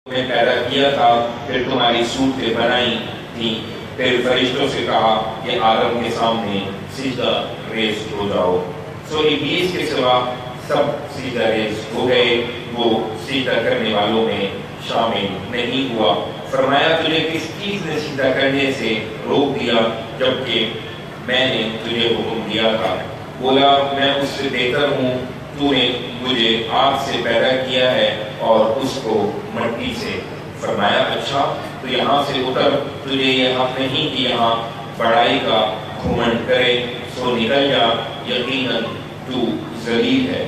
میں پیدا کیا تھا، پھر تمہاری صورتیں بنائی تھیں، پھر فرشتوں سے کہا کہ آدم کے سامنے سجدہ ریز ہو جاؤ۔ سو ابلیس کے سوا سب سجدہ ریز ہو گئے، وہ سجدہ کرنے والوں میں شامل نہیں ہوا۔ فرمایا تجھے کس چیز نے سجدہ کرنے سے روک دیا جبکہ میں نے تجھے حکم دیا تھا؟ بولا میں اس سے بہتر ہوں، تو نے مجھے آگ سے پیدا کیا ہے اور اس کو مٹی سے۔ فرمایا اچھا تو یہاں سے اتر، تجھے یہ حق نہیں کہ یہاں بڑائی کا گھمنڈ کرے، سو نکل جا، یقیناً تو ذلیل ہے۔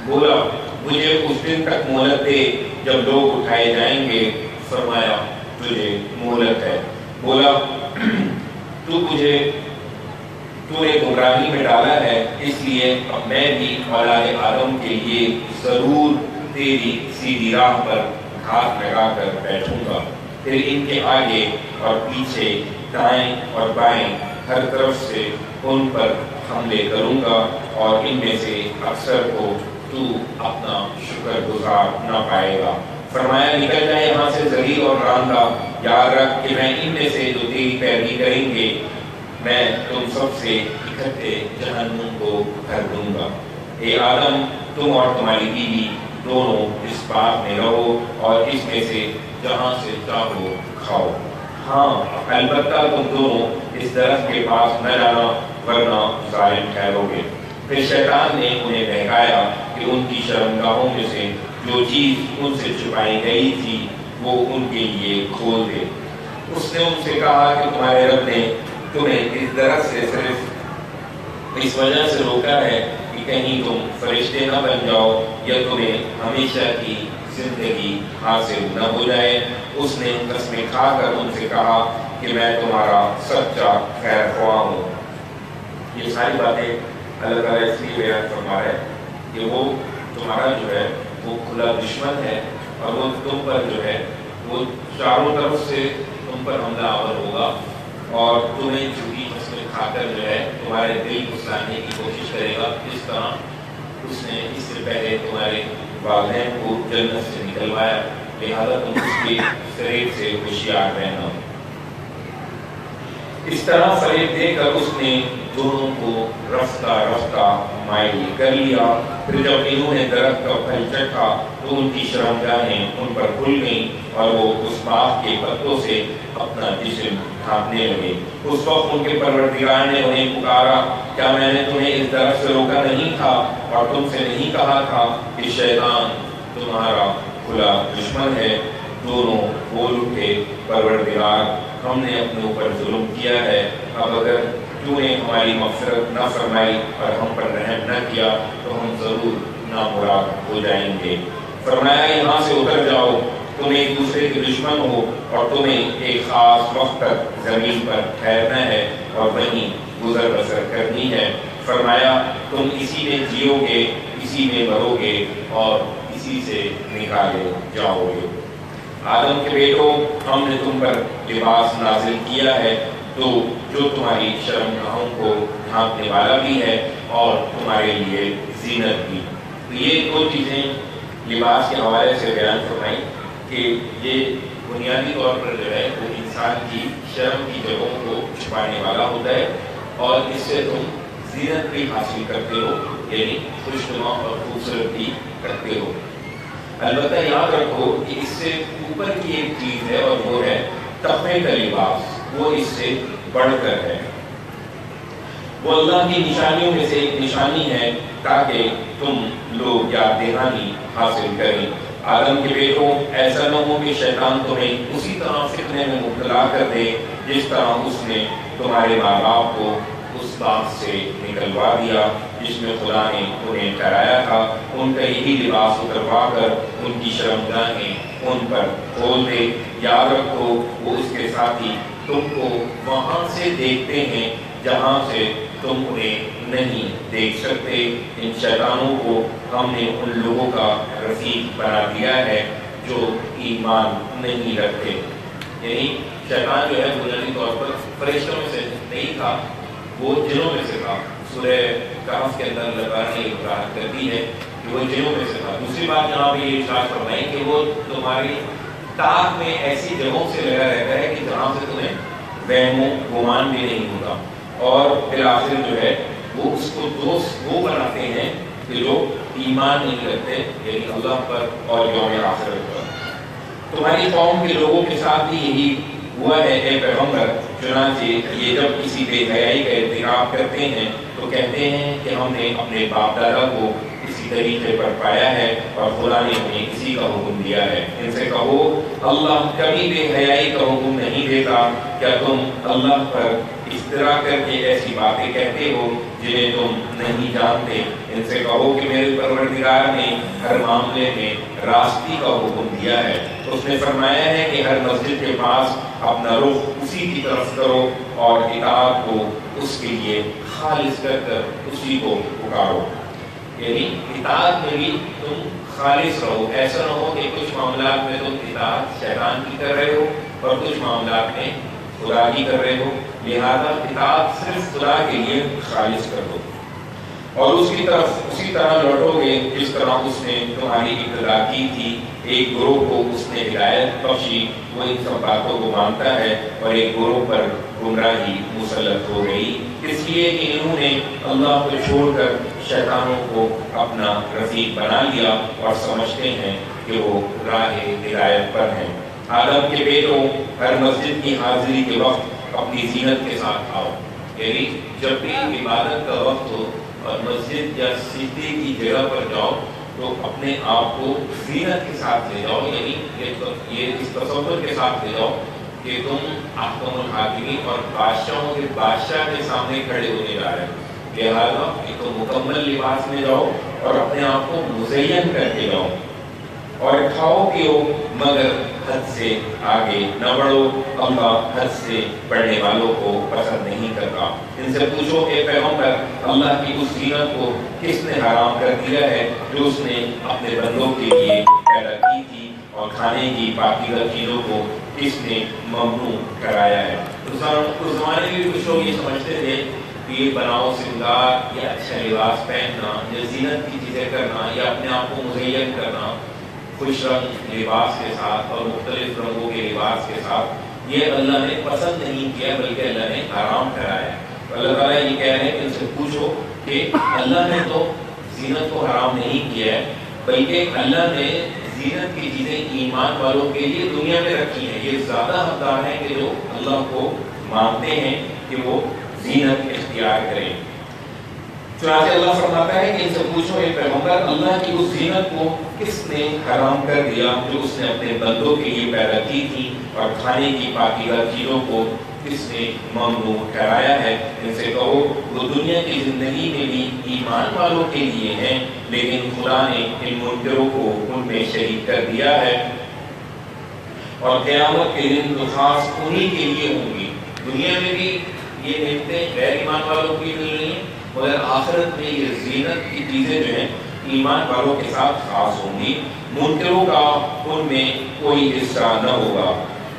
بولا مجھے اس دن تک مہلت دے جب لوگ اٹھائے جائیں گے۔ فرمایا تجھے مہلت ہے۔ بولا تو نے گمراہی میں ڈالا ہے، اس لیے اب میں بھی اولاد آدم کے لیے ضرور تیری سیدھی راہ پر ہاتھ لگا کر بیٹھوں گا، پھر ان کے آگے اور پیچھے، دائیں اور بائیں، ہر طرف سے ان پر حملے کروں گا، اور ان میں سے اکثر کو تو اپنا شکر گزار نہ پائے گا۔ فرمایا نکل جائے یہاں سے ذلیل اور راندہ، یاد رکھ کہ میں ان میں سے جو تیری پیروی کریں گے میں تم سب سے اکٹھے جہنم کو بھر دوں گا۔ اے آدم تم اور تمہاری بیوی دونوں اس باغ میں رہو اور اس میں سے جہاں سے چاہو کھاؤ، ہاں البتہ تم دونوں اس درخت کے پاس نہ جانا ورنہ ظالم ٹھہرو گے۔ پھر شیطان نے انہیں بہکایا کہ ان کی شرمگاہوں میں سے جو چیز ان سے چھپائی گئی تھی وہ ان کے لیے کھول دے۔ اس نے ان سے کہا کہ تمہارے رب نے تمہیں اس درخت سے صرف اس وجہ سے روکا ہے کہ کہیں تم فرشتے نہ بن جاؤ یا تمہیں ہمیشہ کی زندگی حاصل نہ ہو جائے۔ اس نے قسمیں کھا کر ان سے کہا کہ میں تمہارا سچا خیر خواہ ہوں۔ یہ ساری باتیں اللہ تعالیٰ اس لیے بیان فرما ہے کہ وہ تمہارا جو ہے وہ کھلا دشمن ہے، اور وہ تم پر جو ہے وہ چاروں طرف سے تم پر حملہ آور ہوگا، اور تمہیں جھوٹی قسمیں کھا کر جو ہے تمہارے دل کو سلانے کی کوشش کرے گا، جس طرح اس نے اس سے پہلے تمہارے والدین کو جنت سے نکلوایا، لہذا تم اس کے فریب سے ہوشیار رہنا۔ اس طرح فریب دے کر اس نے دونوں کو رفتہ رفتہ مائل کر لیا۔ پھر جب انہوں نے درخت کا پھل چکھا تو ان کی شرمگاہیں ان پر کھل گئیں اور وہ اس باغ کے پتوں سے اپنا جسم ڈھانپنے لگے۔ اس وقت ان کے پروردگار نے انہیں پکارا، کیا میں نے تمہیں اس درخت سے روکا نہیں تھا اور تم سے نہیں کہا تھا کہ شیطان تمہارا کھلا دشمن ہے؟ دونوں بول اٹھے، پروردگار ہم نے اپنے اوپر ظلم کیا ہے، اب اگر تو نے ہماری مغفرت نہ فرمائی اور ہم پر رحم نہ کیا تو ہم ضرور نامراد ہو جائیں گے۔ فرمایا یہاں سے اتر جاؤ، تم ایک دوسرے کے دشمن ہو اور تمہیں ایک خاص وقت تک زمین پر ٹھہرنا ہے اور وہیں گزر بسر کرنی ہے۔ فرمایا تم اسی میں جیو گے، اسی میں مرو گے اور اسی سے نکالے جاؤ گے۔ آدم کے بیٹوں ہم نے تم پر لباس نازل کیا ہے تو جو تمہاری شرمگاہوں کو ڈھانپنے والا بھی ہے اور تمہارے لیے زینت بھی۔ تو یہ دو چیزیں لباس کے حوالے سے بیان فرمائی کہ یہ بنیادی طور پر جو ہے وہ انسان کی شرم کی جگہوں کو چھپانے والا ہوتا ہے، اور اس سے تم زینت بھی حاصل کرتے ہو، یعنی خوشنما اور خوبصورت بھی کرتے ہو۔ البتہ یاد رکھو کہ اس سے اوپر کی ایک چیز ہے اور وہ ہے تقوی کا لباس، وہ اس سے بڑھ کر ہے۔ وہ اللہ کی نشانیوں میں سے ایک نشانی ہے تاکہ تم لوگ یاد دہانی حاصل کریں۔ آدم کے بیٹوں ایسا نہ ہو کہ شیطان تمہیں اسی طرح فتنے میں مبتلا کر دے جس طرح اس نے تمہارے ماں باپ کو اس باغ سے نکلوا دیا جس میں خدا نے انہیں ٹھہرایا تھا۔ ان کا یہی لباس اتروا کر ان کی شرمگاہیں ان پر کھول دے۔ یاد رکھو وہ اس کے ساتھی تم کو وہاں سے دیکھتے ہیں جہاں سے تم انہیں نہیں دیکھ سکتے۔ ان شیطانوں کو ہم نے ان لوگوں کا رفیق بنا دیا ہے جو ایمان نہیں رکھتے۔ یعنی شیطان جو ہے بنیادی طور پر فرشتوں میں سے نہیں تھا، وہ جنوں میں سے تھا۔ سورہ کہف کے اندر اللہ تعالیٰ نے وضاحت کر دی ہے کہ وہ جنوں میں سے تھا۔ دوسری بات یہاں پہ یہ ارشاد فرمائی کہ وہ تمہاری تاک میں ایسی جگہوں سے لگا رہتا ہے کہ جہاں سے تمہیں وہم و گمان بھی نہیں ہوگا، اور بالآخر جو ہے وہ اس کو دوست وہ بناتے ہیں کہ جو ایمان نہیں رکھتے، یعنی اللہ پر اور یوم آخرت پر۔ تمہاری قوم کے لوگوں کے ساتھ بھی یہی ہوا ہے اے پیغمبر، چنانچہ یہ جب کسی بے حیائی کا ارتکاب کرتے ہیں تو کہتے ہیں کہ ہم نے اپنے باپ دادا کو اسی طریقے پر پایا ہے اور خدا نے ہمیں اسی کا حکم دیا ہے۔ ان سے کہو اللہ کبھی بے حیائی کا حکم نہیں دیتا، کیا تم اللہ پر افترا کر کے ایسی باتیں کہتے ہو جنہیں تم نہیں جانتے؟ ان سے کہو کہ میرے پروردگار نے ہر معاملے میں راستی کا حکم دیا ہے، اس نے فرمایا ہے کہ ہر مسجد کے پاس اپنا رخ اسی کی طرف کرو اور اطاعت کو اس کے لیے خالص کر کر اسی کو پکارو، یعنی اطاعت میں بھی تم خالص رہو۔ ایسا نہ ہو کہ کچھ معاملات میں تم اطاعت شیطان کی کر رہے ہو اور کچھ معاملات میں خدا کی کر رہے ہو، لہذا اطاعت صرف خدا کے لیے خالص کر دو اور اس کی طرف اسی طرح لوٹو گے جس طرح اس نے تمہاری ابتدا کی تھی۔ ایک گروہ کو اس نے ہدایت بخشی، وہ ان سب باتوں کو مانتا ہے، اور ایک گروہ پر گمراہی مسلط ہو گئی، اس لیے کہ انہوں نے اللہ کو چھوڑ کر شیطانوں کو اپنا رفیق بنا لیا اور سمجھتے ہیں کہ وہ راہ ہدایت پر ہیں۔ آدم کے بیٹوں، ہر مسجد کی حاضری کے وقت اپنی زینت کے ساتھ آؤ، یعنی جب بھی عبادت کا وقت ہو اور مسجد یا سجدے کی جگہ پر جاؤ تو اپنے آپ کو زینت کے ساتھ لے جاؤ، یعنی یہ اس تصور کے ساتھ لے جاؤ کہ تم احکم الحاکمین اور بادشاہوں کے بادشاہ کے سامنے کھڑے ہونے جا رہے ہیں، لہٰذا کہ تم مکمل لباس میں جاؤ اور اپنے آپ کو مزین کر کے جاؤ، اور کھاؤ پیو مگر حد سے آگے نہ بڑھو، اللہ حد سے بڑھنے والوں کو پسند نہیں کرتا۔ ان سے پوچھو کہ پیغمبر اللہ کی اس زینت کو کس نے حرام کر دیا ہے جو اس نے اپنے بندوں کے لیے پیدا کی تھی، اور کھانے کی پاکیزہ چیزوں کو کس نے ممنوع کرایا ہے؟ اس زمانے میں کچھ لوگ یہ سمجھتے تھے کہ یہ بناؤ سنگار یا اچھا لباس پہننا یا زینت کی چیزیں کرنا یا اپنے آپ کو مزین کرنا خوش رنگ لباس کے ساتھ اور مختلف رنگوں کے لباس کے ساتھ، یہ اللہ نے پسند نہیں کیا بلکہ اللہ نے حرام کرایا ہے۔ اللہ تعالیٰ یہ کہہ رہے ہیں کہ ان سے پوچھو کہ اللہ نے تو زینت کو حرام نہیں کیا ہے، بلکہ اللہ نے زینت کی چیزیں ایمان والوں کے لیے دنیا میں رکھی ہیں۔ یہ زیادہ حقدار ہیں کہ جو اللہ کو مانتے ہیں کہ وہ زینت اختیار کریں۔ چنانچہ اللہ فرماتا ہے کہ ان سے پوچھو اے پیغمبر اللہ کی اس زینت کو کس نے حرام کر دیا جو اس نے اپنے بندوں کے لیے پیدا کی تھی، اور کھانے کی پاکیزہ چیزوں کو کس نے ممنوع ٹھہرایا ہے؟ ان سے کہو وہ دنیا کی زندگی میں بھی ایمان والوں کے لیے ہیں، لیکن خدا نے ان منکروں کو ان میں شریک کر دیا ہے، اور قیامت کے دن تو خاص انہی کے لیے ہوں گی۔ دنیا میں بھی یہ نعمتیں غیر ایمان والوں کی مل رہی ہیں، مگر آخرت میں یہ زینت کی چیزیں جو ہیں ایمان والوں کے ساتھ خاص ہوں گی، منکروں کا ان میں کوئی حصہ نہ ہوگا۔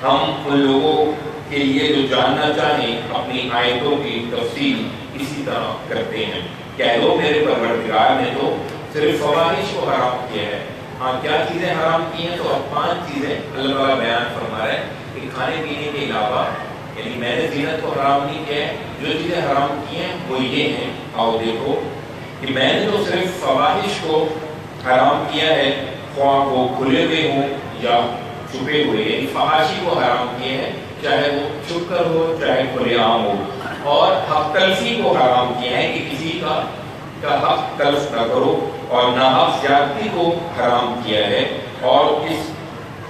ہم ان لوگوں کے لیے جو جاننا چاہیں اپنی آیتوں کی تفصیل اسی طرح کرتے ہیں۔ کہہ دو میرے پروردگار نے تو صرف فواحش کو حرام کیا ہے۔ ہاں کیا چیزیں حرام کی ہیں؟ تو اب 5 چیزیں اللہ تعالیٰ بیان فرما رہا ہے کہ کھانے پینے کے علاوہ، یعنی میں نے زینت کو حرام نہیں کیا ہے، جو چیزیں حرام کی ہیں وہ یہ ہیں۔ آؤ دیکھو کہ میں نے تو صرف فواحش کو حرام کیا ہے، خواہ وہ کھلے ہوئے ہوں یا چھپے ہوئے، یعنی فحاشی کو حرام کیے ہیں، چاہے وہ چھپ کر ہو چاہے کھلے عام ہو، اور حق تلفی کو حرام کیا ہے کہ کسی کا حق تلف نہ کرو، اور ناحق زیادتی کو حرام کیا ہے، اور اس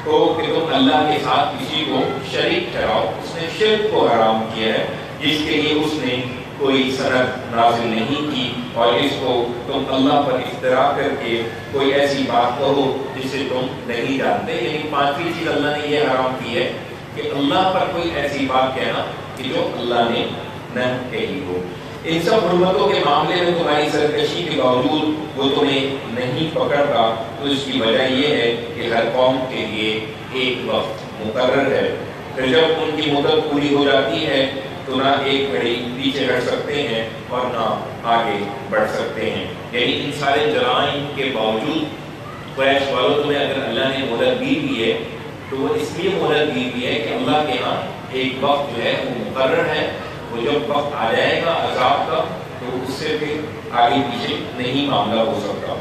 کو کہ تم اللہ کے ساتھ کسی کو شریک ٹھہراؤ، اس نے شرک کو حرام کیا ہے جس کے لیے اس نے کوئی سند نازل نہیں کی، اور اس کو تم اللہ پر افترا کر کے کوئی ایسی بات کہو جسے تم نہیں جانتے۔ یعنی 5ویں چیز اللہ نے یہ حرام کی ہے کہ اللہ پر کوئی ایسی بات کہنا کہ جو اللہ نے نہ کہی ہو۔ ان سب حرمتوں کے معاملے میں تمہاری سرکشی کے باوجود وہ تمہیں نہیں پکڑتا، تو اس کی وجہ یہ ہے کہ ہر قوم کے لیے ایک وقت مقرر ہے، پھر جب ان کی مدت پوری ہو جاتی ہے تو نہ ایک گھڑی پیچھے ہٹ سکتے ہیں اور نہ آگے بڑھ سکتے ہیں۔ یعنی ان سارے جرائم کے باوجود قریش والوں تمہیں اگر اللہ نے مدت دی ہے تو وہ اس لیے مہلت دی ہوئی ہے کہ اللہ کے ہاں ایک وقت جو ہے وہ مقرر ہے، وہ جب وقت آ جائے گا عذاب کا تو اس سے پھر آگے پیچھے نہیں معاملہ ہو سکتا۔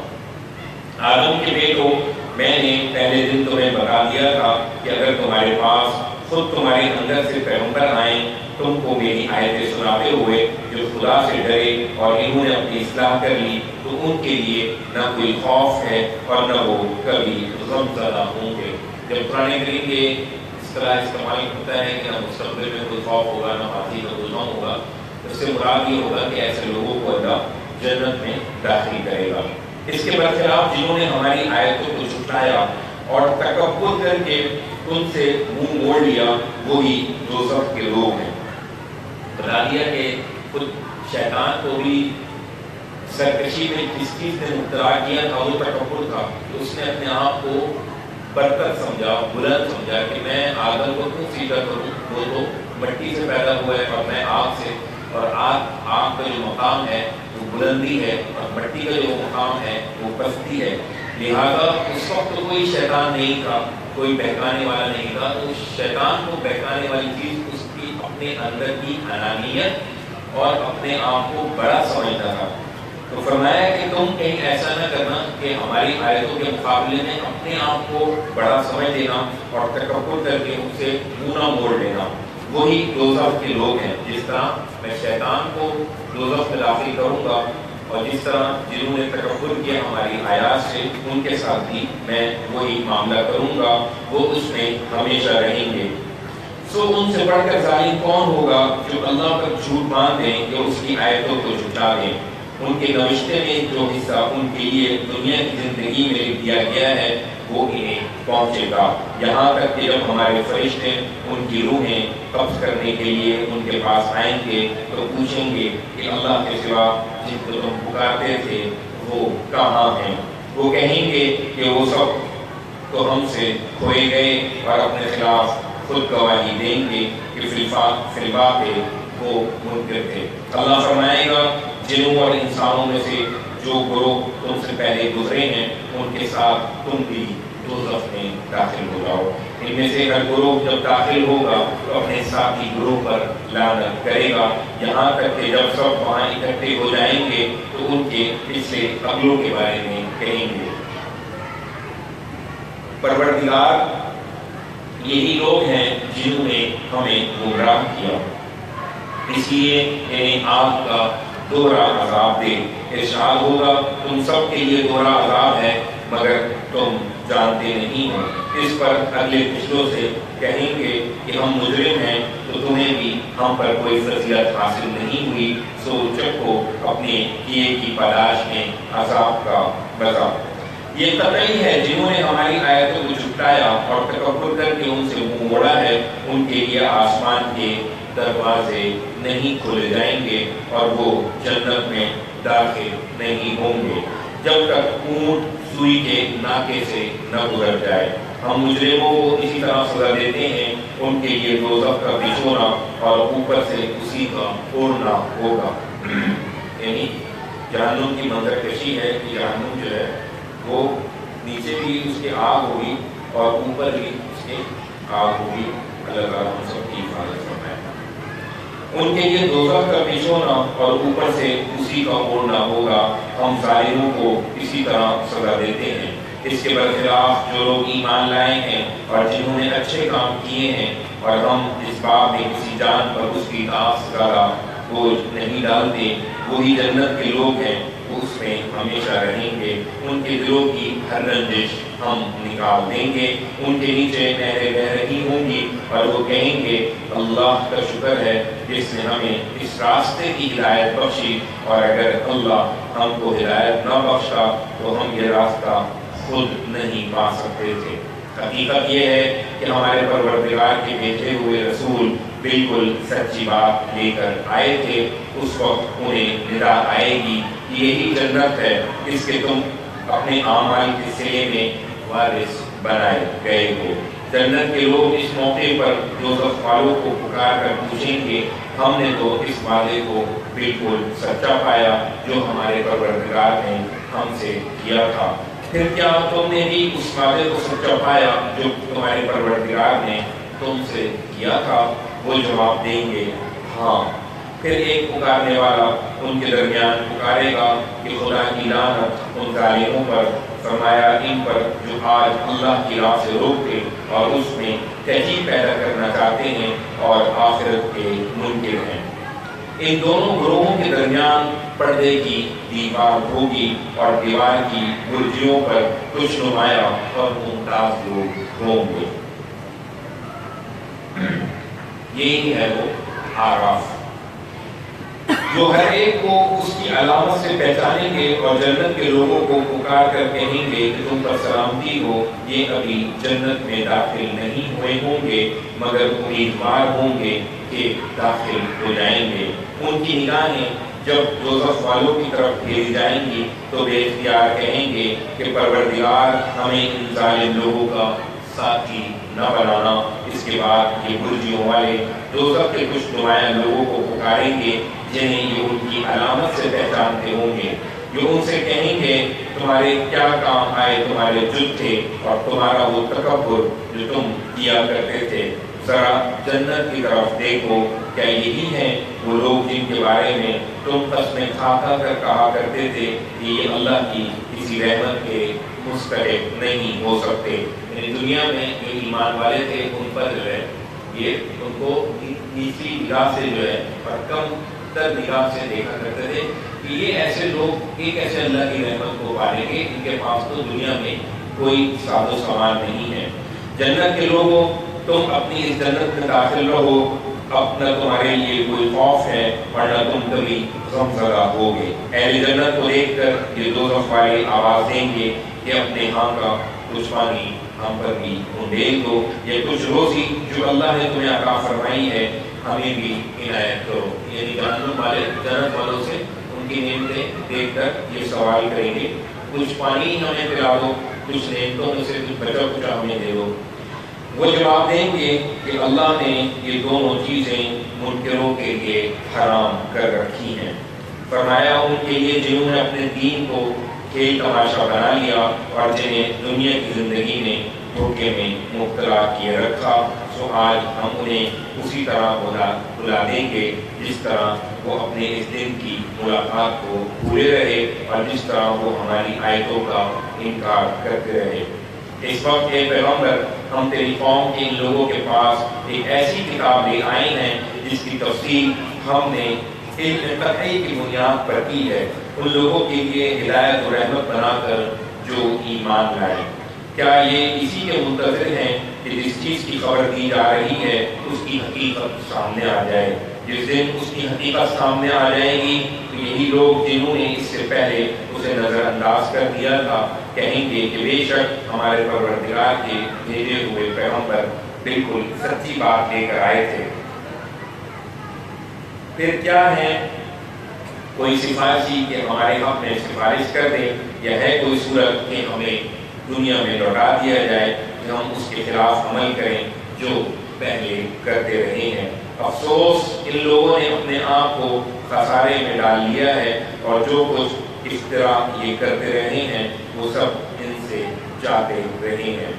آدم کے بیٹو، میں نے پہلے دن تمہیں بتا دیا تھا کہ اگر تمہارے پاس خود تمہارے اندر سے پیغمبر آئیں تم کو میری آیتیں سناتے ہوئے جو خدا سے ڈرے اور انہوں نے اپنی اصلاح کر لی، تو ان کے لیے نہ کوئی خوف ہے اور نہ وہ کبھی غم زدہ ہوں گے۔ جب قرآن کریم کے اس طرح استعمال ہوتا ہے کہ نہ مستقبل میں کوئی خوف ہوگا نہ ماضی کا کوئی غم ہوگا، اس سے مراد یہ ہوگا کہ ایسے لوگوں کو اللہ جنت میں داخل کرے گا۔ اس کے برخلاف جنہوں نے ہماری آیتوں کو جھٹلایا اور تکبر کر کے ان سے منہ موڑ لیا، وہی دوزخ کے لوگ ہیں۔ بتا دیا کہ خود شیطان کو بھی سرکشی میں جس چیز نے مبتلا کیا تھا وہ تکبر تھا، کہ اس نے اپنے آپ کو برتر سمجھا، بلند سمجھا کہ میں آدم کو کیوں سیدھا کروں، وہ تو مٹی سے پیدا ہوا ہے اور میں آگ سے، اور آگ کا جو مقام ہے وہ بلندی ہے اور مٹی کا جو مقام ہے وہ پستی ہے۔ لہذا اس وقت تو کوئی شیطان نہیں تھا، کوئی بہکانے والا نہیں تھا، تو شیطان کو بہکانے والی چیز اس کی اپنے اندر کی انانیت اور اپنے آپ کو بڑا سمجھتا تھا۔ تو فرمایا کہ تم کہیں ایسا نہ کرنا کہ ہماری آیتوں کے مقابلے میں اپنے آپ کو بڑا سمجھ لینا اور تکبر کر کے ان سے منہ نہ موڑ لینا، وہی دوزخ کے لوگ ہیں۔ جس طرح میں شیطان کو دوزخ میں داخل کروں گا اور جس طرح جنہوں نے تکبر کیا ہماری آیات سے ان کے ساتھ بھی میں وہی معاملہ کروں گا، وہ اس میں ہمیشہ رہیں گے۔ سو ان سے بڑھ کر ظالم کون ہوگا جو اللہ پر جھوٹ باندھ دیں یا اس کی آیتوں کو جھٹلا دیں۔ ان کے نوشتے میں جو حصہ ان کے لیے دنیا کی زندگی میں لکھ دیا گیا ہے وہ انہیں پہنچے گا، یہاں تک کہ جب ہمارے فرشتے ان کی روحیں قبض کرنے کے لیے ان کے پاس آئیں گے تو پوچھیں گے کہ اللہ کے سوا جن کو تم پکارتے تھے وہ کہاں ہیں؟ وہ کہیں گے کہ وہ سب تو ہم سے کھوئے گئے، اور اپنے خلاف خود گواہی دیں گے کہ فی الواقع وہ منکر تھے۔ اللہ فرمائے گا جنوں اور انسانوں میں سے جو گروہ تم سے پہلے گزرے ہیں ان کے ساتھ تم بھی دوزخ میں داخل ہو جاؤ۔ ان میں سے ہر گروہ جب داخل ہوگا تو اپنے ساتھی گروہ پر لعنت کرے گا، یہاں تک کہ جب سب وہاں اکٹھے ہو جائیں گے تو ان کے پچھلے عقلوں کے بارے میں کہیں گے پروردگار یہی لوگ ہیں جنہوں نے ہمیں گمراہ کیا، اس لیے انہیں آگ کا دوہرا عذاب دے۔ ارشاد ہوگا تم سب کے لیے دوہرا عذاب ہے مگر تم جانتے نہیں ہو۔ اس پر اگلے پچھلوں سے کہیں گے کہ ہم مجرم ہیں تو تمہیں بھی ہم پر کوئی فضیلت حاصل نہیں ہوئی، سو چکھو اپنے کیے کی پاداش میں عذاب کا مزہ۔ یہ قطعی ہے جنہوں نے ہماری آیتوں کو جھٹلایا اور تکبر کر کے ان سے منہ موڑا ہے، ان کے لیے آسمان کے دروازے نہیں کھولے جائیں گے اور وہ جنت میں داخل نہیں ہوں گے جب تک اونٹ سوئی کے ناکے سے نہ گزر جائے۔ ہم مجرموں کو اسی طرح سزا دیتے ہیں، ان کے لیے دوزخ کا بچھونا اور اوپر سے اسی کا اوڑھنا ہوگا۔ یعنی جہنم کی منظر کشی ہے کہ جہنم جو ہے وہ نیچے بھی اس کے آگ ہوگی اور اوپر بھی اس کے آگ ہوگی۔ اللہ تعالیٰ ہم سب کی حفاظت فرمائے۔ ان کے لیے دوزخ کا بچھونا اور اوپر سے اسی کا اوڑھنا ہوگا۔ ہم ظالموں کو اسی طرح سزا دیتے ہیں۔ اس کے برخلاف جو لوگ ایمان لائے ہیں اور جنہوں نے اچھے کام کیے ہیں اور ہم اس باب میں کسی جان پر اس کی اطاعت سے زیادہ بوجھ نہیں ڈالتے، وہی جنت کے لوگ ہیں، وہ اس میں ہمیشہ رہیں گے۔ ان کے دلوں کی ہر رنجش ہم نکال دیں گے، ان کے نیچے نہریں بہہ رہی ہوں گی اور وہ کہیں گے اللہ کا شکر ہے جس نے ہمیں اس راستے کی ہدایت بخشی، اور اگر اللہ ہم کو ہدایت نہ بخشا تو ہم یہ راستہ خود نہیں پا سکتے تھے۔ حقیقت یہ ہے کہ ہمارے پروردگار کے بھیجے ہوئے رسول بالکل سچی بات لے کر آئے تھے۔ اس وقت انہیں ندا آئے گی کہ یہی جنت ہے جس کے تم اپنے اعمال کے صلے میں وارث بنائے گئے ہو۔ جنت کے لوگ اس موقع پر دوزخ والوں کو پکار کر پوچھیں گے ہم نے تو اس وعدے کو بالکل سچا پایا جو ہمارے پروردگار نے ہم سے کیا تھا۔ پھر کیا تم نے بھی اس وعدے کو سچا پایا جو تمہارے پروردگار نے تم سے کیا تھا؟ وہ جواب دیں گے ہاں۔ پھر ایک پکارنے والا ان کے درمیان پکارے گا کہ خدا کی لعنت ان ظالموں پر، فرمایا ان پر جو آج اللہ کی راہ سے روکتے اور اس میں تہذیب پیدا کرنا چاہتے ہیں اور آخرت کے منکر ہیں۔ ان دونوں گروہوں کے درمیان پردے کی دیوار ہوگی اور دیوار کی برجیوں پر کچھ نمایاں اور ممتاز لوگ ہوں گے۔ یہی ہے وہ آراف جو ہر ایک کو اس کی علامت سے پہچانیں گے اور جنت کے لوگوں کو پکار کر کہیں گے کہ تم پر سلامتی ہو، یہ ابھی جنت میں داخل نہیں ہوئے ہوں گے مگر امیدوار ہوں گے کہ داخل ہو جائیں گے۔ ان کی نگاہیں جب دوزخ والوں کی طرف پھیری جائیں گی تو بے اختیار کہیں گے کہ پروردگار ہمیں ان ظالم لوگوں کا ساتھی نہ بنانا۔ اس کے بعد یہ برجیوں والے دوزخ کے کچھ نمایاں لوگوں کو پکاریں گے جنہیں یہ ان کی علامت سے پہچانتے ہوں گے، جو ان سے کہیں گے تمہارے کیا کام آئے تمہارے جد تھے اور تمہارا وہ تکبر جو تم کیا کرتے تھے، ذرا جنت کی طرف دیکھو، کیا یہی ہیں وہ لوگ جن کے بارے میں تم قسمیں کھا کر کہا کرتے تھے کہ یہ اللہ کی کسی رحمت کے مستحق نہیں ہو سکتے؟ یعنی دنیا میں جو ایمان والے تھے ان پر جو ہے یہ ان کو نیچی نگاہ سے جو ہے اور کم تر نگاہ سے دیکھا کرتے تھے کہ یہ ایسے لوگ ایک ایسے اللہ کی رحمت کو پالیں گے ان کے پاس تو دنیا میں کوئی ساز و سامان نہیں ہے۔ جنت کے لوگوں تم اپنی اس جنت میں داخل رہو، اب نہ تمہارے لیے کوئی خوف ہے ورنہ تم کبھی غم زدہ ہوگے۔ اہل جنت کو دیکھ کر یہ دوزخ والے آواز دیں گے کہ اپنے ہاں کا کچھ پانی ہم پر بھی انڈیل دو، یا کچھ روزی جو اللہ نے تمہیں عطا فرمائی ہے ہمیں بھی عنایت کرو۔ یعنی جہنم والے جنت والوں سے ان کی نعمتیں دیکھ کر یہ سوال کریں گے کچھ پانی ہمیں پلا دو، کچھ نعمتوں میں سے کچھ بچا کچا ہمیں دے دو۔ وہ جواب دیں گے کہ اللہ نے یہ دونوں چیزیں منکروں کے لیے حرام کر رکھی ہیں۔ فرمایا ان کے لیے جنہوں نے اپنے دین کو کھیل تماشا بنا لیا اور جنہیں دنیا کی زندگی نے دھوکے میں مبتلا کیے رکھا، سو آج ہم انہیں اسی طرح بلا دیں گے جس طرح وہ اپنے اس دن کی ملاقات کو بھولے رہے اور جس طرح وہ ہماری آیتوں کا انکار کرتے رہے۔ اس وقت اے پیغمبر ہم تیری قوم کے ان لوگوں کے پاس ایک ایسی کتاب لے آئے ہیں جس کی تفصیل ہم نے علم قطعی کی بنیاد پر کی ہے، ان لوگوں کے لیے ہدایت و رحمت بنا کر جو ایمان لائے۔ کیا یہ اسی کے منتظر ہیں کہ جس چیز کی خبر دی جا رہی ہے اس کی حقیقت سامنے آ جائے؟ جس دن اس کی حقیقت سامنے آ جائے گی تو یہی لوگ جنہوں نے اس سے پہلے اسے نظر انداز کر دیا تھا کہیں گے کہ بے شک ہمارے پروردگار کے بھیجے ہوئے پیغمبر بالکل سچی بات لے کر آئے تھے۔ پھر کیا ہے کوئی سفارشی کہ ہمارے حق میں سفارش کر دے، یا ہے کوئی صورت کہ ہمیں دنیا میں لوٹا دیا جائے کہ ہم اس کے خلاف عمل کریں جو پہلے کرتے رہے ہیں؟ افسوس ان لوگوں نے اپنے آپ کو خسارے میں ڈال لیا ہے اور جو کچھ اس طرح یہ کرتے رہے ہیں وہ سب ان سے چاہتے رہے ہیں۔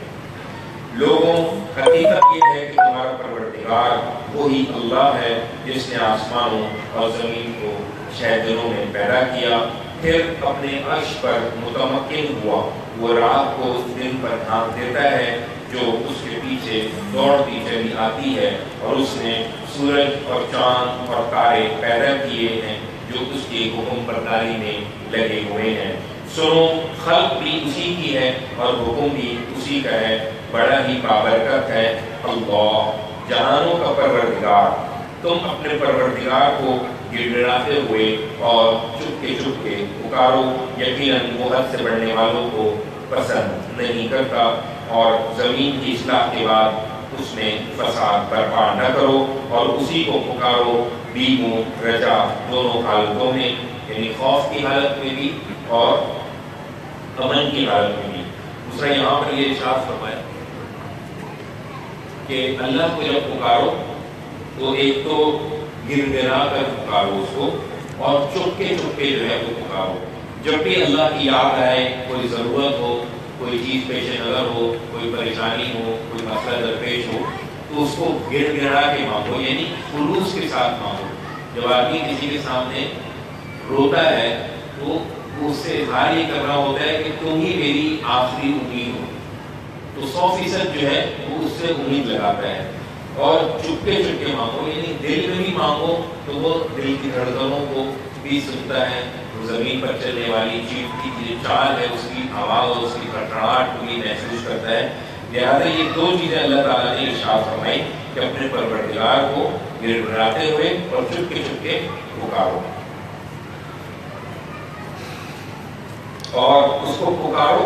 لوگوں حقیقت یہ ہے کہ تمہارا پروردگار وہی اللہ ہے جس نے آسمانوں اور زمین کو 6 دنوں میں پیدا کیا، پھر اپنے عرش پر متمکن ہوا۔ وہ رات کو اس دن پر ڈھانپ دیتا ہے جو اس کے پیچھے دوڑتی چلی آتی ہے، اور اس نے سورج اور چاند اور تارے پیدا کیے ہیں جو اس کے حکم برداری میں لگے ہوئے ہیں۔ سنو، خلق بھی اسی کی ہے اور حکم بھی اسی کا ہے، بڑا ہی بابرکت ہے اللہ جہانوں کا پروردگار۔ تم اپنے پروردگار کو گڑگڑاتے ہوئے اور چپکے چپکے پکارو، یقیناً وہ حد سے بڑھنے والوں کو پسند نہیں کرتا، اور زمین کی اصلاح کے بعد اس میں فساد برپا نہ کرو، اور اسی کو پکارو بیم و رجا دونوں حالتوں میں، یعنی خوف کی حالت میں بھی اور امن کی حالت میں بھی۔ دوسرا یہاں پر یہ ارشاد فرمایا کہ اللہ کو جب پکارو تو ایک تو گڑگڑا کر پکارو اس کو، اور چپکے چپکے جو ہے وہ پکارو۔ جب بھی اللہ کی یاد آئے، کوئی ضرورت ہو کوئی چیز پیش نظر ہو، کوئی پریشانی ہو، کوئی مسئلہ درپیش ہو تو اس کو گر گڑا کے مانگو، یعنی خلوص کے ساتھ مانگو۔ جب آدمی کسی کے سامنے روتا ہے تو اس سے اظہار یہ کرنا ہوتا ہے کہ تم ہی میری آخری امید ہو، تو 100% جو ہے وہ اس سے امید لگاتا ہے۔ اور چپکے چپکے مانگو، یعنی دل میں بھی مانگو تو وہ دل کی دھڑکنوں کو بھی سنتا ہے، زمین پر چلنے والی چیٹ کی جو چال ہے اس کی آواز اور اس کی کھڑکھڑاہٹ کو بھی محسوس کرتا ہے۔ لہٰذا یہ دو چیزیں اللہ تعالیٰ نے ارشاد فرمائی کہ اپنے پروردگار کو گر گڑاتے ہوئے اور چپکے چپکے پکارو، اور اس کو پکارو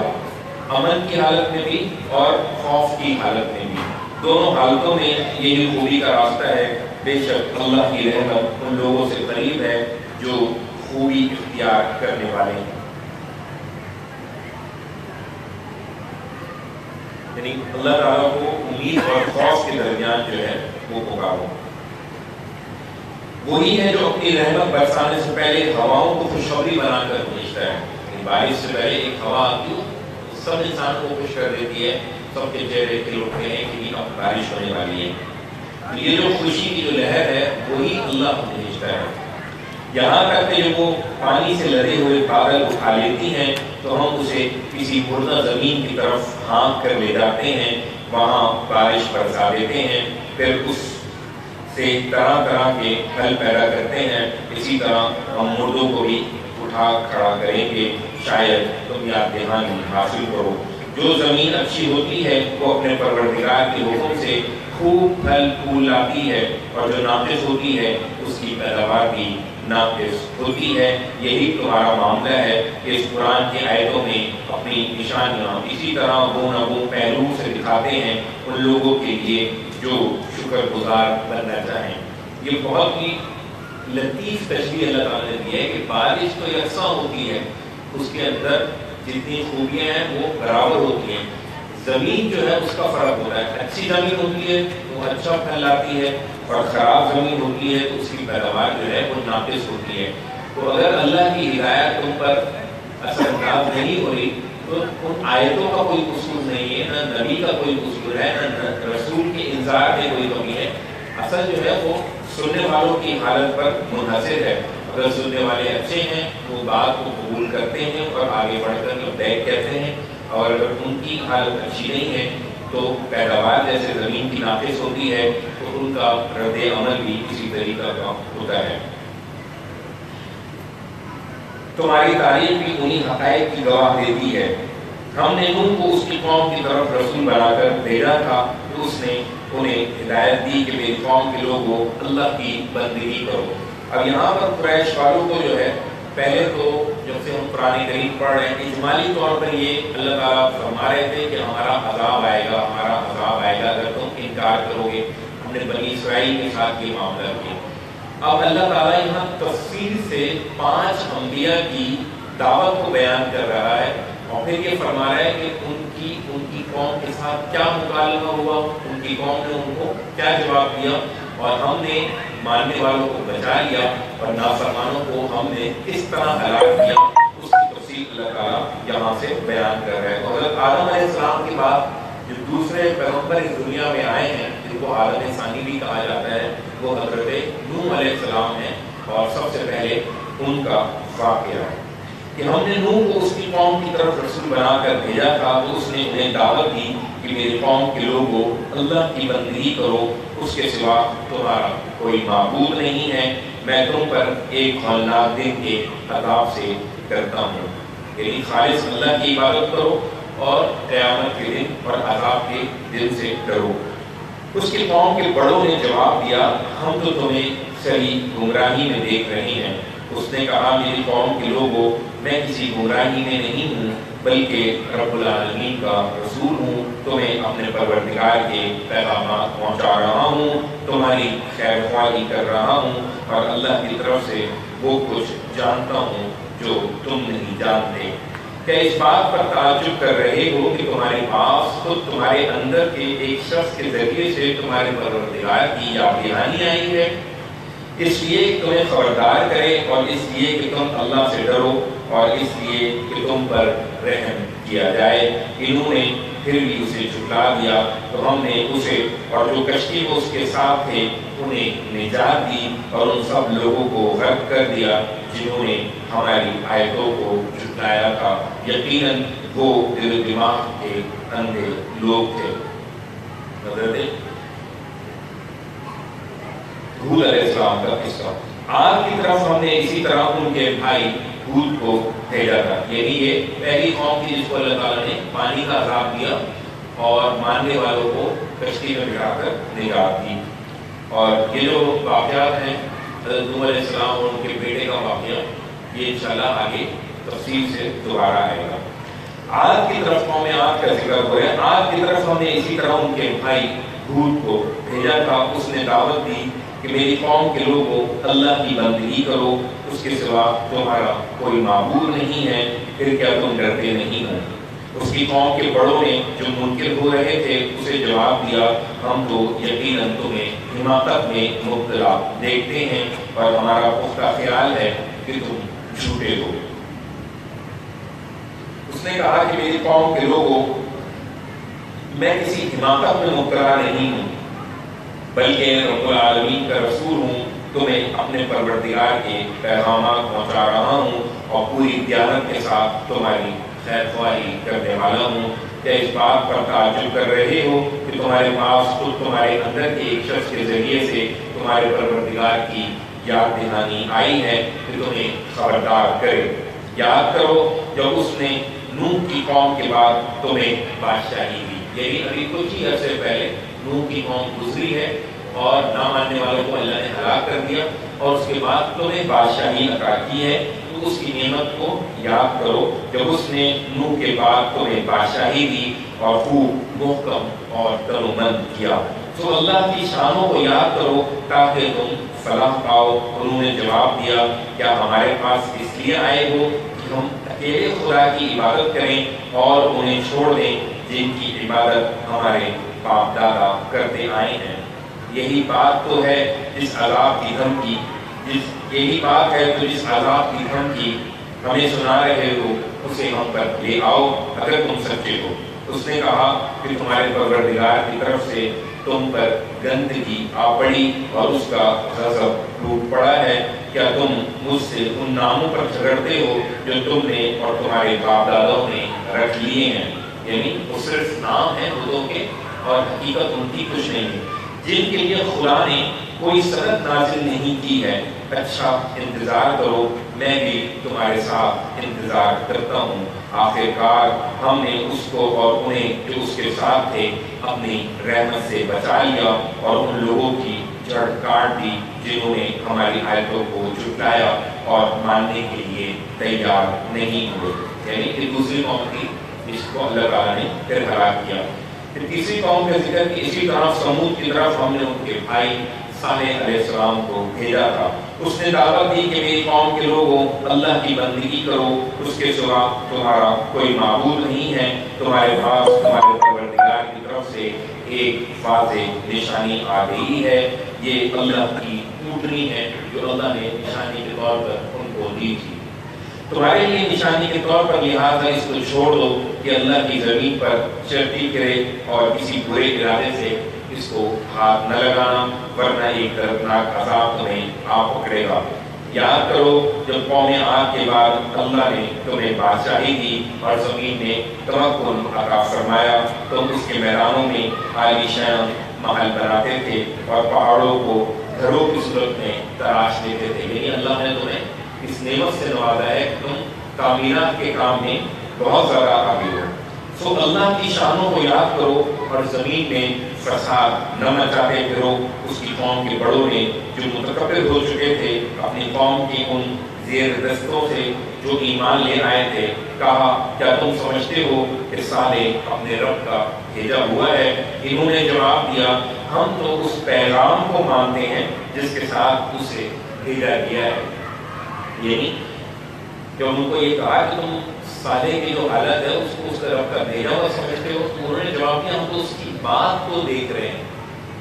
امن کی حالت میں بھی اور خوف کی حالت میں بھی، دونوں حالتوں میں یہی خوبی کا راستہ ہے۔ بے شک اللہ کی رحمت ان لوگوں سے قریب ہے جو خوبی اختیار کرنے والے ہیں۔ یعنی اللہ تعالیٰ کو امید اور خوف کے درمیان جو ہے وہ پکارو۔ وہی ہے جو اپنی رحمت برسانے سے پہلے ہواؤں کو خوشخبری بنا کر بھیجتا ہے۔ یعنی بارش سے پہلے ایک ہوا آتی ہے، سب انسان کو خوش کر دیتی ہے، سب کے چہرے کھل اٹھتے ہیں کہ اب بارش ہونے والی ہے۔ یہ جو خوشی کی جو لہر ہے وہی اللہ بھیجتا ہے۔ یہاں تک کہ جب وہ پانی سے لدے ہوئے بادل اٹھا لیتی ہیں تو ہم اسے کسی مردہ زمین کی طرف ہانک کر لے جاتے ہیں، وہاں بارش برسا دیتے ہیں، پھر اس سے طرح طرح کے پھل پیدا کرتے ہیں۔ اسی طرح ہم مردوں کو بھی اٹھا کھڑا کریں گے، شاید تم یاد دہانی حاصل کرو۔ جو زمین اچھی ہوتی ہے وہ اپنے پروردگار کے حکم سے خوب پھل پھول لاتی ہے، اور جو ناقص ہوتی ہے اس کی پیداوار بھی ناقص ہوتی ہے۔ یہی تمہارا معاملہ ہے کہ اس قرآن کی آیتوں میں اپنی نشانیاں اسی طرح وہ نہ وہ پہلو سے دکھاتے ہیں ان لوگوں کے لیے جو شکر گزار بننا چاہیں۔ یہ بہت ہی لطیف تشبیہ اللہ تعالیٰ نے دی ہے کہ بارش تو یکساں ہوتی ہے، اس کے اندر جتنی خوبیاں ہیں وہ برابر ہوتی ہیں، زمین جو ہے اس کا فرق ہوتا ہے۔ اچھی زمین ہوتی ہے وہ اچھا پھل لاتی ہے، اور خراب زمین ہوتی ہے تو اس کی پیداوار جو ہے وہ ناقص ہوتی ہے۔ تو اگر اللہ کی ہدایت تم پر اثر انداز نہیں ہو رہی تو ان آیتوں کا کوئی قصور نہیں ہے، نہ نبی کا کوئی قصور ہے، نہ رسول کے انذار میں کوئی کمی ہے۔ اصل جو ہے وہ سننے والوں کی حالت پر منحصر ہے۔ اگر سننے والے اچھے ہیں وہ بات کو قبول کرتے ہیں اور آگے بڑھ کر لبیک کہتے ہیں، اور اگر ان کی حالت اچھی نہیں ہے تو پیداوار جیسے زمین کی ناقص ہوتی ہے تو ان کا رد عمل بھی اسی طریقہ کا ہوتا ہے۔ تمہاری تاریخ بھی انہی حقائق کی گواہ دیتی ہے۔ ہم نے نوح کو اس کی قوم کی طرف رسول بنا کر بھیجا تھا تو اس نے انہیں ہدایت دی کہ میری قوم کے لوگوں اللہ کی بندگی کرو۔ اب یہاں پر قریش والوں کو جو ہے پہلے تو جب سے ہم قرآن کریم پڑھ رہے ہیں اجمالی طور پر یہ اللہ تعالیٰ فرما رہے تھے کہ ہمارا عذاب آئے گا، ہمارا عذاب آئے گا اگر تم انکار کرو گے۔ ہم نے بنی اسرائیل کے ساتھ یہ معاملہ کیا۔ اب اللہ تعالیٰ یہاں تفصیل سے 5 انبیاء کی دعوت کو بیان کر رہا ہے، اور پھر یہ فرما رہا ہے کہ ان کی قوم کے ساتھ کیا مکالمہ ہوا، ان کی قوم نے ان کو کیا جواب دیا، اور ہم نے ماننے والوں کو بچا لیا اور نافرمانوں کو ہم نے کس طرح ہلاک کیا، اس کی تفصیل اللہ تعالیٰ یہاں سے بیان کر رہا ہے۔ تو حضرت آدم علیہ السلام کے بعد جو دوسرے پیغمبر اس دنیا میں آئے ہیں جن کو عالم ثانی بھی کہا جاتا ہے وہ حضرت نوح علیہ السلام ہیں، اور سب سے پہلے ان کا واقعہ ہے کہ ہم نے نوح کو اس کی قوم کی طرف رسول بنا کر بھیجا تھا تو اس نے انہیں دعوت دی کہ میری قوم کے لوگوں اللہ کی بندگی کرو، اس کے سوا تمہارا کوئی معبود نہیں ہے، میں تم پر ایک ہولناک دن کے عذاب سے ڈرتا ہوں۔ یعنی خالص اللہ کی عبادت کرو اور قیامت کے دن اور عذاب کے دن سے ڈرو۔ اس کی قوم کے بڑوں نے جواب دیا ہم تو تمہیں صحیح گمراہی میں دیکھ رہے ہیں۔ اس نے کہا میری قوم کے لوگوں میں کسی گمراہی میں نہیں ہوں بلکہ رب العالمین کا رسول ہوں، تمہیں اپنے پروردگار کے پیغامات پہنچا رہا ہوں، تمہاری خیر خواہی کر رہا ہوں، اور اللہ کی طرف سے وہ کچھ جانتا ہوں جو تم نہیں جانتے۔ کیا اس بات پر تعجب کر رہے ہو کہ تمہارے پاس خود تمہارے اندر کے ایک شخص کے ذریعے سے تمہارے پروردگار کی یاد دہانی آئی ہے؟ اس لیے تمہیں خبردار کرے اور اس لیے کہ تم اللہ سے ڈرو اور اس لیے کہ تم پر رحم کیا جائے۔ انہوں نے پھر بھی اسے جھٹلا دیا تو ہم نے اسے اور جو کشتی میں اس کے ساتھ تھے انہیں نجات دی اور ان سب لوگوں کو غرق کر دیا جنہوں نے ہماری آیتوں کو جھٹلایا تھا۔ یقیناً وہ دل و دماغ کے اندھے لوگ تھے۔ حضرت ہود علیہ السلام کا قصہ، آگ کی طرف ہم نے اسی طرح ان کے بھائی ہود کو بھیجا تھا، یعنی یہ پہلی قوم تھی جس کو اللہ تعالیٰ نے پانی کا عذاب دیا اور ماننے والوں کو کشتی میں بٹھا کر نجات دی۔ اور یہ جو واقعات ہیں حضرت نوح علیہ السلام اور ان کے بیٹے کا واقعہ، یہ انشاءاللہ آگے تفصیل سے دوبارہ آئے گا۔ آگ کی طرف قوم عاد کا ذکر ہو رہا ہے۔ آگ کی طرف ہم نے اسی طرح ان کے بھائی ہود کو بھیجا تھا، اس نے دعوت دی کہ میری قوم کے لوگوں اللہ کی بندگی کرو، اس کے سوا تمہارا کوئی معبود نہیں ہے، پھر کیا تم ڈرتے نہیں ہو؟ اس کی قوم کے بڑوں نے جو منکر ہو رہے تھے اسے جواب دیا، ہم تو یقیناً تمہیں حماقت میں مبتلا دیکھتے ہیں اور ہمارا پختہ خیال ہے کہ تم جھوٹے ہو۔ اس نے کہا کہ میری قوم کے لوگوں، میں کسی حماقت میں مبتلا نہیں ہوں، بلکہ رب العالمین کا رسول ہوں، تمہیں اپنے پروردگار کے پیغامات پہنچا رہا ہوں اور پوری دیانت کے ساتھ تمہاری خیر خواہی کرنے والا ہوں۔ کیا اس بات پر تعجب کر رہے ہو کہ تمہارے پاس خود تمہارے اندر کے ایک شخص کے ذریعے سے تمہارے پروردگار کی یاد دہانی آئی ہے کہ تمہیں خبردار کرے؟ یاد کرو جب اس نے نوح کی قوم کے بعد تمہیں بادشاہی دی، یعنی ابھی کچھ ہی عرصے پہلے نوح کی قوم گزری ہے اور نہ ماننے والوں کو اللہ نے ہلاک کر دیا اور اس کے بعد تمہیں بادشاہی عطا کی ہے، تو اس کی نعمت کو یاد کرو جب اس نے نوح کے بعد تمہیں بادشاہی دی اور خوب محکم اور تنومند کیا۔ تو اللہ کی شانوں کو یاد کرو تاکہ تم فلاح پاؤ۔ انہوں نے جواب دیا، کیا ہمارے پاس اس لیے آئے ہو کہ ہم اکیلے خدا کی عبادت کریں اور انہیں چھوڑ دیں جن کی عبادت ہمارے باپ دادا کرتے آئے ہیں؟ یہی بات تو ہے جس عذاب کی دھمکی یہی بات ہے تو جس عذاب کی دھمکی ہمیں سنا رہے ہو اسے ہم پر لے آؤ اگر تم سچے ہو۔ اس نے کہا کہ تمہارے پروردگار کی طرف سے تم پر گندگی آ پڑی اور اس کا غضب ٹوٹ پڑا ہے۔ کیا تم مجھ سے ان ناموں پر جھگڑتے ہو جو تم نے اور تمہارے باپ داداؤں نے رکھ لیے ہیں؟ یعنی وہ صرف نام ہیں بتوں کے اور حقیقت ان کی کچھ نہیں ہے، جن کے لیے خدا نے کوئی سند نازل نہیں کی ہے۔ اچھا انتظار کرو، میں بھی تمہارے ساتھ انتظار کرتا ہوں۔ آخر کار ہم نے اس کو اور انہیں جو اس کے ساتھ تھے اپنی رحمت سے بچا لیا اور ان لوگوں کی جڑ کاٹ دی جنہوں نے ہماری آیتوں کو جھٹلایا اور ماننے کے لیے تیار نہیں ہوئے۔ یعنی کہ دوسری قوم تھی جس کو اللہ تعالیٰ نے پھر ہلاک کیا۔ پھر تیسری قوم کا ذکر کہ اسی طرح سمود کی طرف ہم نے ان کے بھائی صالح علیہ السلام کو بھیجا تھا۔ اس نے دعوت دی کہ میری قوم کے لوگوں اللہ کی بندگی کرو، اس کے سوا تمہارا کوئی معبود نہیں ہے، تمہارے پاس تمہارے پروردگار کی طرف سے ایک واضح نشانی آ گئی ہے، یہ اللہ کی اونٹنی ہے جو اللہ نے نشانی کے طور پر ان کو دی تھی۔ تمہارے لیے نشانی کے طور پر لہٰذا اس کو چھوڑ دو کہ اللہ کی زمین پر چلتی پھرے اور کسی برے ارادے سے اس کو ہاتھ نہ لگانا، ورنہ ایک دردناک عذاب تمہیں آ پکڑے گا۔ یاد کرو جب قوم عاد کے بعد اللہ نے تمہیں بادشاہی دی اور زمین میں تمکن عطا فرمایا، تم اس کے میدانوں میں عالیشان محل بناتے تھے اور پہاڑوں کو گھروں کی صورت میں تراش دیتے تھے۔ یعنی اللہ نے تمہیں اس نعمت سے نوازا ہے کہ تم تعمیرات کے کام میں بہت زیادہ آگے ہو۔ سو اللہ کی شانوں کو یاد کرو اور زمین میں فساد نہ مچاتے پھرو۔ اس کی قوم کے بڑوں نے جو متکبر ہو چکے تھے اپنی قوم کی ان زیر دستوں سے جو ایمان لے آئے تھے کہا، کیا تم سمجھتے ہو کہ صالح اپنے رب کا بھیجا ہوا ہے؟ انہوں نے جواب دیا، ہم تو اس پیغام کو مانتے ہیں جس کے ساتھ اسے بھیجا گیا ہے۔ یعنی جب ان کو یہ کہا کہ تم صالح کی جو حالت ہے اس کو اس کا رب کا بھیجا ہوا سمجھتے ہو، تو انہوں نے جواب دیا ہم تو اس کی بات کو دیکھ رہے ہیں۔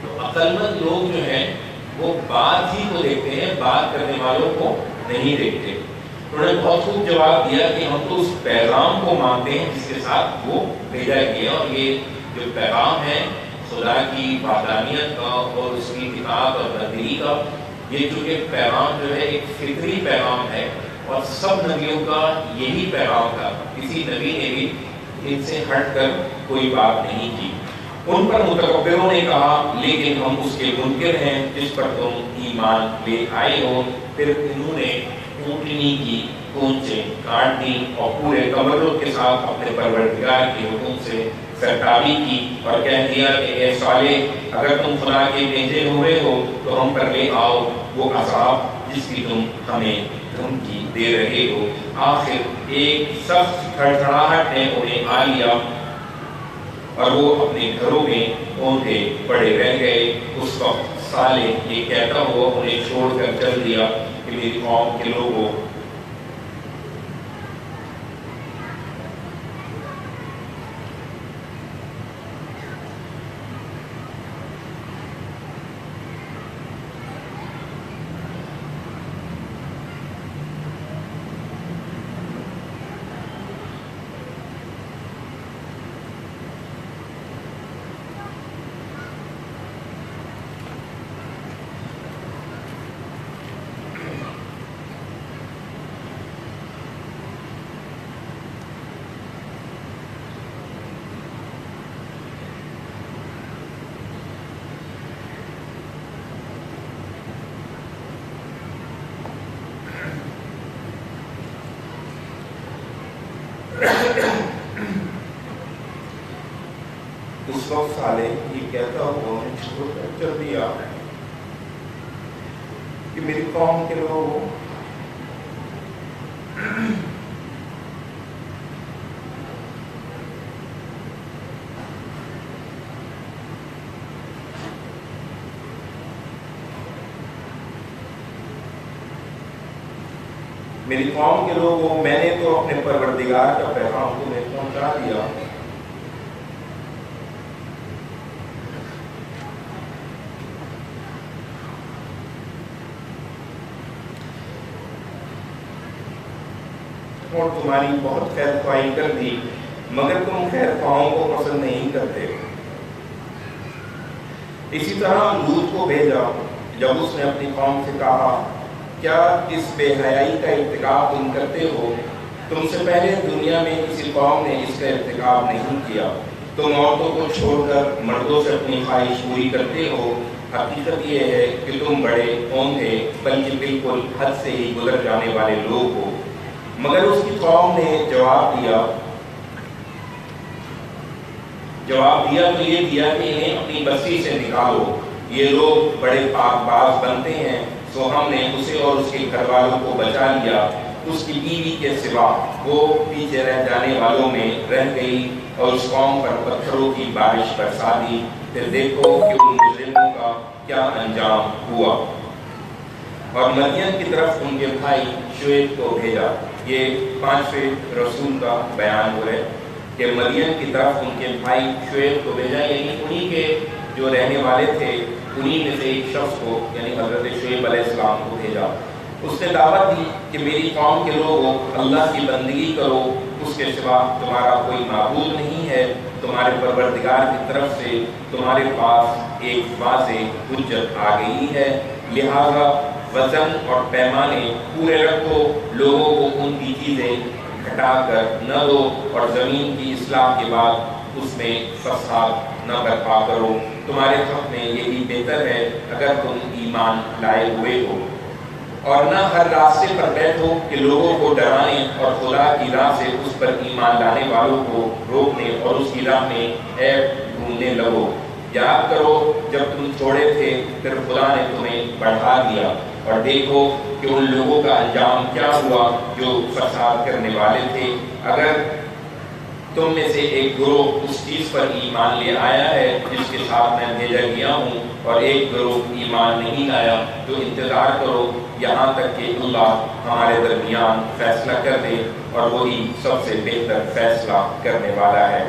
تو عقل مند لوگ جو ہیں وہ بات ہی کو دیکھتے ہیں، بات کرنے والوں کو نہیں دیکھتے۔ انہوں نے بہت خوب جواب دیا کہ ہم تو اس پیغام کو مانتے ہیں جس کے ساتھ وہ بھیجا گیا، اور یہ جو پیغام ہے خدا کی وحدانیت کا اور اس کی اطاعت اور بندگی کا، یہ چونکہ پیغام جو ہے ایک فطری پیغام ہے، اور سب نبیوں کا یہی پیغام تھا، کسی نبی نے بھی ان سے ہٹ کر کوئی بات نہیں کی۔ ان پر متکبروں نے کہا لیکن ہم اس کے منکر ہیں جس پر تم ایمان لے آئے ہو۔ پھر انہوں نے اونٹنی کی پونچیں کاٹ دی اور پورے تمرد کے ساتھ اپنے پروردگار کے حکم سے سرکاری کی اور کہہ دیا کہ اے صالح، اگر تم خدا کے بھیجے ہوئے ہو تو ہم پر لے آؤ وہ عذاب جس کی تم ہمیں دھمکی دے رہے ہو۔ آخر ایک سخت کھڑکھڑاہٹ نے انہیں آ لیا اور وہ اپنے گھروں میں اونھے پڑے رہ گئے۔ اس وقت صالح یہ کہتا ہوا انہیں چھوڑ کر چل دیا کہ میری قوم کے لوگوں، اس وقت صالح یہ کہتا ہوا انہیں چھوڑ کر چل دیا کہ میری قوم کے لوگوں، میری قوم کے لوگوں، میں نے تو اپنے پروردگار کا پیغام تمہیں پہنچا دیا، اور تمہاری بہت خیر خواہی کر دی، مگر تم خیر خواہوں کو پسند نہیں کرتے۔ اسی طرح لوط کو بھیجا جب اس نے اپنی قوم سے کہا، کیا اس بے حیائی کا ارتکاب تم کرتے ہو؟ تم سے پہلے دنیا میں کسی قوم نے اس کا ارتکاب نہیں کیا۔ تم عورتوں کو چھوڑ کر مردوں سے اپنی خواہش پوری کرتے ہو۔ حقیقت یہ ہے کہ تم بڑے اوندھے بلکہ بالکل حد سے ہی گزر جانے والے لوگ ہو۔ مگر اس کی قوم نے جواب دیا تو یہ دیا کہ انہیں اپنی بستی سے نکالو، یہ لوگ بڑے پاک باز بنتے ہیں، سو ہم نے اسے اور اس کے گھر والوں کو بچا لیا۔ اس کی بیوی کے سوا وہ پیچھے رہ جانے والوں میں رہ گئی اور اس قوم پر پتھروں کی بارش برسا دی۔ پھر دیکھو کہ ان مجرموں کا کیا انجام ہوا۔ اور مدین کی طرف ان کے بھائی شعیب کو بھیجا۔ یہ 5ویں رسول کا بیان ہو رہا ہے کہ مدین کی طرف ان کے بھائی شعیب کو بھیجا، یعنی انہی کے جو رہنے والے تھے انہی میں سے ایک شخص کو، یعنی حضرت شعیب علیہ السلام کو بھیجا۔ اس نے دعوت دی کہ میری قوم کے لوگوں، اللہ کی بندگی کرو، اس کے سوا تمہارا کوئی معبود نہیں ہے۔ تمہارے پروردگار کی طرف سے تمہارے پاس ایک واضح حجت آ گئی ہے، لہذا وزن اور پیمانے پورے رکھو، لوگوں کو ان کی چیزیں گھٹا کر نہ دو، اور زمین کی اصلاح کے بعد اس میں فساد نہ برپا کرو۔ تمہارے حق میں یہی بہتر ہے اگر تم ایمان لائے ہوئے ہو۔ اور نہ ہر راستے پر بیٹھو کہ لوگوں کو ڈرانے اور خدا کی راہ سے اس پر ایمان لانے والوں کو روکنے اور اس کی راہ میں عیب ڈھونڈنے لگو۔ یاد کرو جب تم چھوڑے تھے پھر خدا نے تمہیں بڑھا دیا، اور دیکھو کہ ان لوگوں کا انجام کیا ہوا جو فساد کرنے والے تھے۔ اگر تم میں سے ایک گروہ اس چیز پر ایمان لے آیا ہے جس کے ساتھ میں بھیجا گیا ہوں، اور ایک گروہ ایمان نہیں لایا، تو انتظار کرو یہاں تک کہ اللہ ہمارے درمیان فیصلہ کر دے، اور وہی سب سے بہتر فیصلہ کرنے والا ہے۔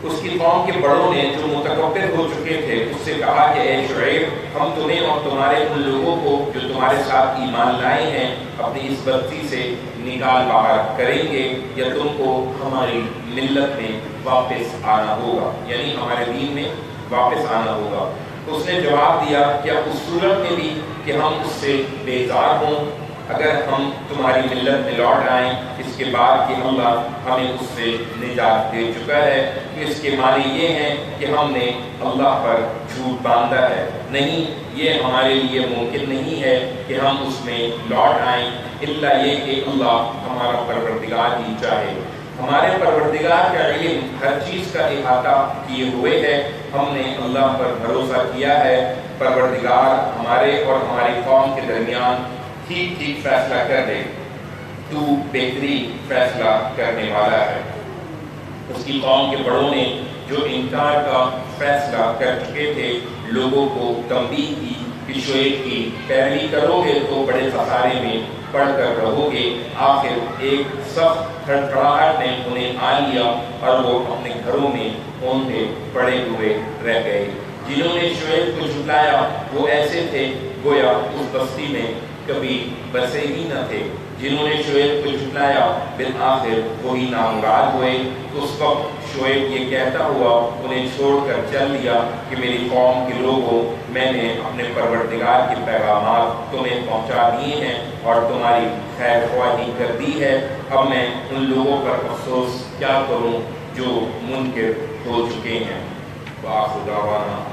اس کی قوم کے بڑوں نے جو متکبر ہو چکے تھے اس سے کہا کہ اے شعیب، ہم تمہیں اور تمہارے ان لوگوں کو جو تمہارے ساتھ ایمان لائے ہیں اپنی اس بستی سے نکال باہر کریں گے، یا تم کو ہماری ملت میں واپس آنا ہوگا، یعنی ہمارے دین میں واپس آنا ہوگا۔ تو اس نے جواب دیا، کیا اس صورت میں بھی کہ ہم اس سے بیزار ہوں، اگر ہم تمہاری ملت میں لوٹ آئیں اس کے بعد کہ اللہ ہمیں اس سے نجات دے چکا ہے، تو اس کے معنی یہ ہیں کہ ہم نے اللہ پر جھوٹ باندھا ہے، نہیں، یہ ہمارے لیے ممکن نہیں ہے کہ ہم اس میں لوٹ آئیں، الا یہ کہ اللہ ہمارا پروردگار ہی چاہے۔ ہمارے پروردگار کا علم ہر چیز کا احاطہ کیے ہوئے ہے، ہم نے اللہ پر بھروسہ کیا ہے، پروردگار ہمارے اور ہماری قوم کے درمیان ٹھیک فیصلہ کر دے، تو بہترین فیصلہ کرنے والا ہے۔ اس کی قوم کے بڑوں نے جو انکار کا فیصلہ کر چکے تھے لوگوں کو تنبیہ کی کہ شعیب کی پیروی کرو گے تو بڑے خسارے میں پڑ کر رہو گے۔ آخر ایک سخت تھڑتھڑاہٹ نے انہیں آ لیا اور وہ اپنے گھروں میں اوندھے پڑے ہوئے رہ گئے۔ جنہوں نے شعیب کو جھٹلایا وہ ایسے تھے گویا اس بستی میں کبھی بسے ہی نہ تھے۔ جنہوں نے شعیب کو جھٹلایا بالآخر وہی نامراد ہوئے۔ اس وقت شعیب یہ کہتا ہوا انہیں چھوڑ کر چل دیا کہ میری قوم کے لوگوں، میں نے اپنے پروردگار کے پیغامات تمہیں پہنچا دیے ہیں اور تمہاری خیر خواہی کر دی ہے، اب میں ان لوگوں پر افسوس کیا کروں جو منکر ہو چکے ہیں۔ وآخر دعوانا